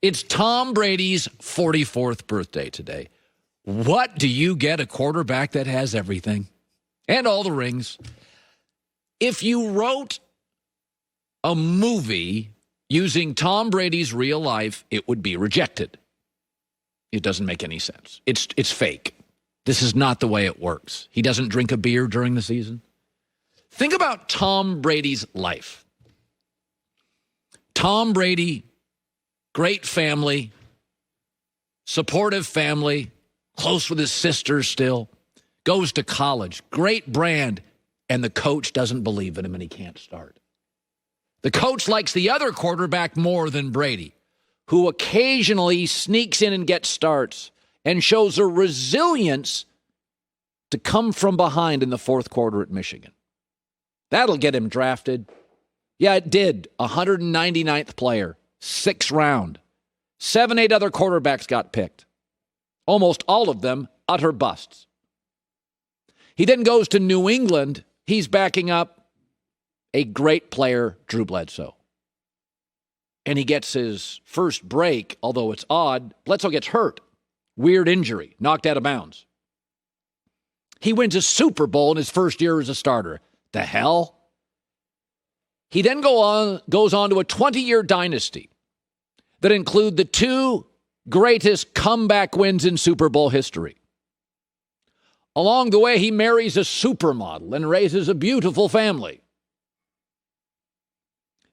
It's Tom Brady's 44th birthday today. What do you get a quarterback that has everything and all the rings? If you wrote a movie using Tom Brady's real life, it would be rejected. It doesn't make any sense. It's fake. This is not the way it works. He doesn't drink a beer during the season. Think about Tom Brady's life. Tom Brady, great family, supportive family, close with his sister still, goes to college, great brand, and the coach doesn't believe in him and he can't start. The coach likes the other quarterback more than Brady, who occasionally sneaks in and gets starts and shows a resilience to come from behind in the fourth quarter at Michigan. That'll get him drafted. Yeah, it did. 199th player, 6th round. 7-8 other quarterbacks got picked. Almost all of them utter busts. He then goes to New England. He's backing up a great player, Drew Bledsoe. And he gets his first break, although it's odd. Bledsoe gets hurt. Weird injury, knocked out of bounds. He wins a Super Bowl in his first year as a starter. The hell? He then goes on to a 20-year dynasty that include the 2 greatest comeback wins in Super Bowl history. Along the way, he marries a supermodel and raises a beautiful family.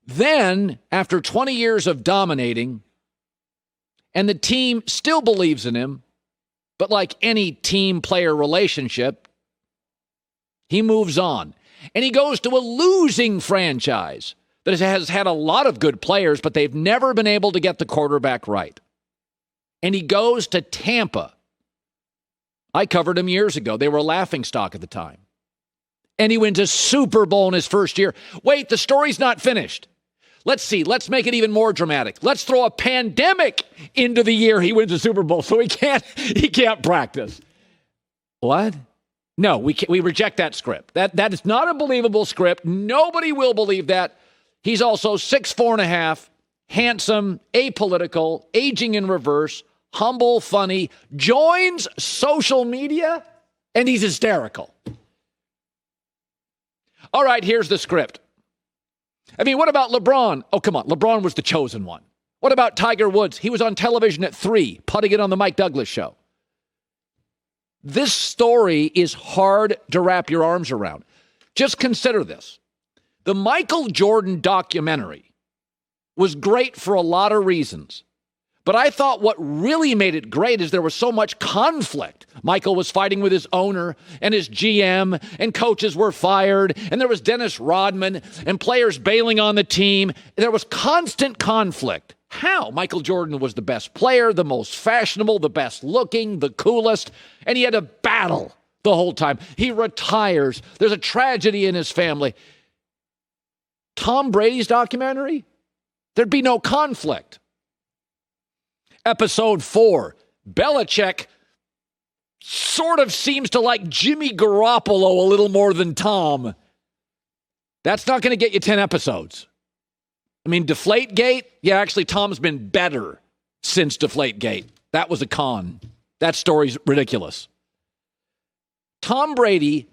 Then, after 20 years of dominating, and the team still believes in him, but like any team-player relationship, he moves on. And he goes to a losing franchise that has had a lot of good players, but they've never been able to get the quarterback right. And he goes to Tampa. I covered him years ago. They were a laughingstock at the time. And he wins a Super Bowl in his first year. Wait, the story's not finished. Let's see. Let's make it even more dramatic. Let's throw a pandemic into the year he wins a Super Bowl so he can't practice. What? No, we reject that script. That is not a believable script. Nobody will believe that. He's also 6'4.5", handsome, apolitical, aging in reverse, humble, funny, joins social media, and he's hysterical. All right, here's the script. I mean, what about LeBron? Oh, come on. LeBron was the chosen one. What about Tiger Woods? He was on television at 3, putting it on the Mike Douglas show. This story is hard to wrap your arms around. Just consider this. The Michael Jordan documentary was great for a lot of reasons. But I thought what really made it great is there was so much conflict. Michael was fighting with his owner and his GM, and coaches were fired, and there was Dennis Rodman and players bailing on the team. There was constant conflict. How? Michael Jordan was the best player, the most fashionable, the best looking, the coolest, and he had a battle the whole time. He retires. There's a tragedy in his family. Tom Brady's documentary? There'd be no conflict. Episode 4, Belichick sort of seems to like Jimmy Garoppolo a little more than Tom. That's not going to get you 10 episodes. I mean, Deflategate, yeah, actually, Tom's been better since Deflategate. That was a con. That story's ridiculous. Tom Brady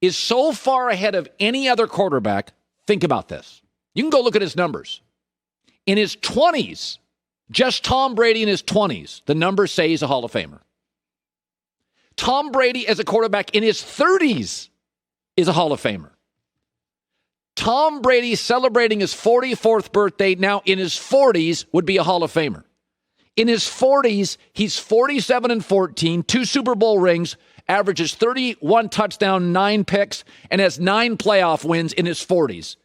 is so far ahead of any other quarterback. Think about this. You can go look at his numbers. In his 20s, just Tom Brady in his 20s, the numbers say he's a Hall of Famer. Tom Brady as a quarterback in his 30s is a Hall of Famer. Tom Brady celebrating his 44th birthday now in his 40s would be a Hall of Famer. In his 40s, he's 47-14, 2 Super Bowl rings, averages 31 touchdown, 9 picks, and has 9 playoff wins in his 40s.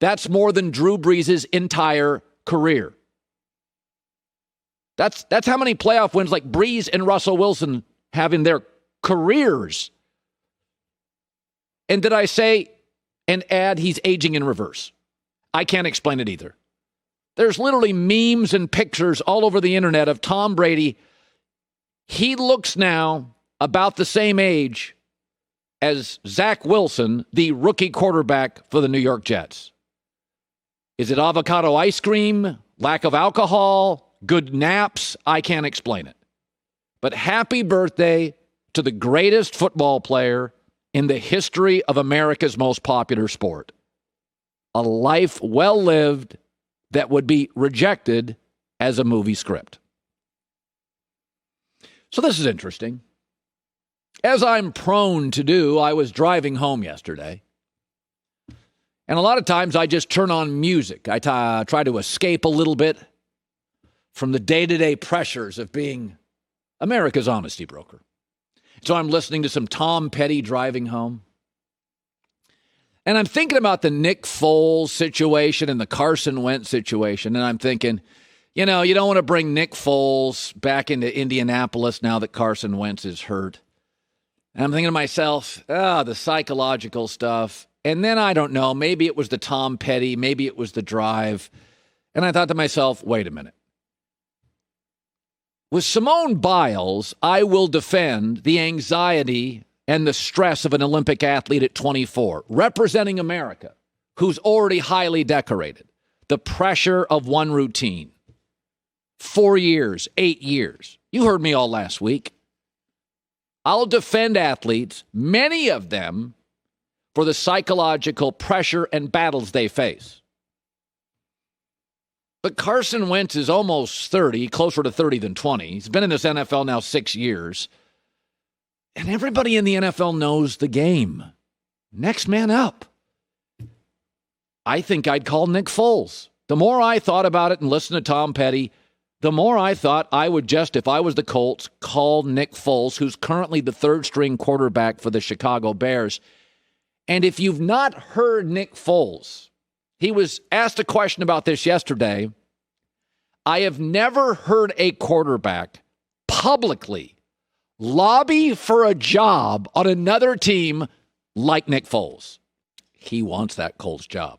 That's more than Drew Brees' entire career. That's how many playoff wins like Brees and Russell Wilson have in their careers. And did I say and add he's aging in reverse? I can't explain it either. There's literally memes and pictures all over the internet of Tom Brady. He looks now about the same age as Zach Wilson, the rookie quarterback for the New York Jets. Is it avocado ice cream Lack of alcohol, good naps, I can't explain it. But happy birthday to the greatest football player in the history of America's most popular sport. A life well lived that would be rejected as a movie script. So this is interesting. As I'm prone to do, I was driving home yesterday. And a lot of times I just turn on music. I try to escape a little bit from the day-to-day pressures of being America's honesty broker. So I'm listening to some Tom Petty driving home. And I'm thinking about the Nick Foles situation and the Carson Wentz situation. And I'm thinking, you know, you don't want to bring Nick Foles back into Indianapolis now that Carson Wentz is hurt. And I'm thinking to myself, the psychological stuff. And then I don't know, maybe it was the Tom Petty, maybe it was the drive. And I thought to myself, wait a minute. With Simone Biles, I will defend the anxiety and the stress of an Olympic athlete at 24, representing America, who's already highly decorated. The pressure of one routine. 4 years, 8 years. You heard me all last week. I'll defend athletes, many of them, for the psychological pressure and battles they face. But Carson Wentz is almost 30, closer to 30 than 20. He's been in this NFL now 6 years. And everybody in the NFL knows the game. Next man up. I think I'd call Nick Foles. The more I thought about it and listened to Tom Petty, the more I thought I would just, if I was the Colts, call Nick Foles, who's currently the third-string quarterback for the Chicago Bears. And if you've not heard Nick Foles, he was asked a question about this yesterday. I have never heard a quarterback publicly lobby for a job on another team like Nick Foles. He wants that Colts job.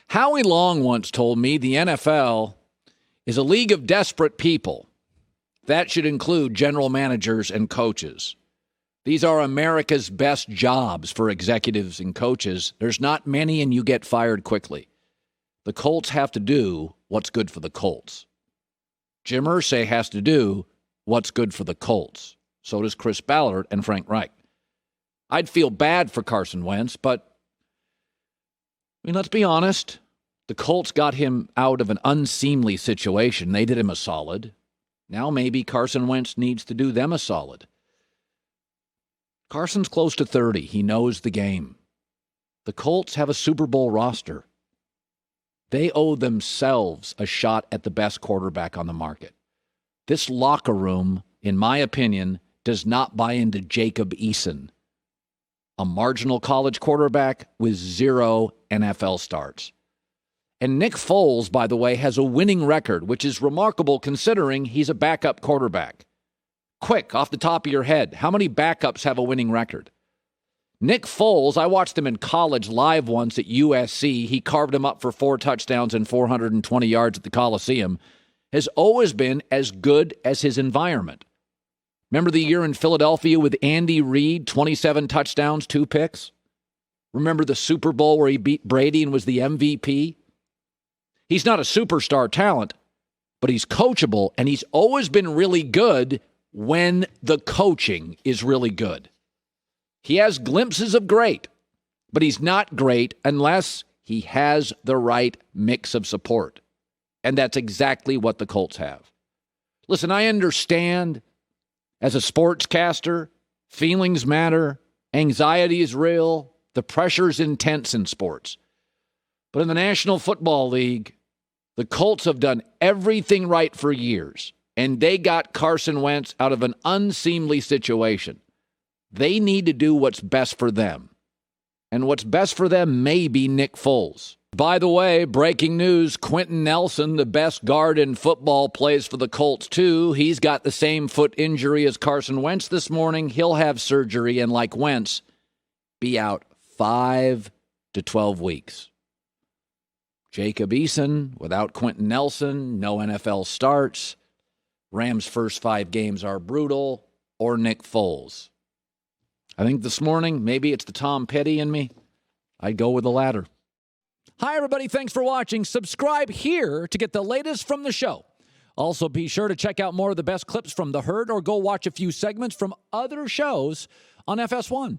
Howie Long once told me the NFL is a league of desperate people. That should include general managers and coaches. These are America's best jobs for executives and coaches. There's not many, and you get fired quickly. The Colts have to do what's good for the Colts. Jim Irsay has to do what's good for the Colts. So does Chris Ballard and Frank Reich. I'd feel bad for Carson Wentz, but let's be honest. The Colts got him out of an unseemly situation. They did him a solid. Now maybe Carson Wentz needs to do them a solid. Carson's close to 30. He knows the game. The Colts have a Super Bowl roster. They owe themselves a shot at the best quarterback on the market. This locker room, in my opinion, does not buy into Jacob Eason, a marginal college quarterback with 0 NFL starts. And Nick Foles, by the way, has a winning record, which is remarkable considering he's a backup quarterback. Quick, off the top of your head, how many backups have a winning record? Nick Foles, I watched him in college live once at USC. He carved him up for 4 touchdowns and 420 yards at the Coliseum. Has always been as good as his environment. Remember the year in Philadelphia with Andy Reid, 27 touchdowns, 2 picks? Remember the Super Bowl where he beat Brady and was the MVP? He's not a superstar talent, but he's coachable, and he's always been really good when the coaching is really good. He has glimpses of great, but he's not great unless he has the right mix of support. And that's exactly what the Colts have. Listen, I understand as a sportscaster, feelings matter, anxiety is real, the pressure is intense in sports. But in the National Football League, the Colts have done everything right for years, and they got Carson Wentz out of an unseemly situation. They need to do what's best for them. And what's best for them may be Nick Foles. By the way, breaking news, Quentin Nelson, the best guard in football, plays for the Colts too. He's got the same foot injury as Carson Wentz this morning. He'll have surgery and, like Wentz, be out 5 to 12 weeks. Jacob Eason, without Quentin Nelson, no NFL starts. Rams' first 5 games are brutal. Or Nick Foles. I think this morning, maybe it's the Tom Petty in me. I'd go with the latter. Hi, everybody. Thanks for watching. Subscribe here to get the latest from the show. Also, be sure to check out more of the best clips from The Herd or go watch a few segments from other shows on FS1.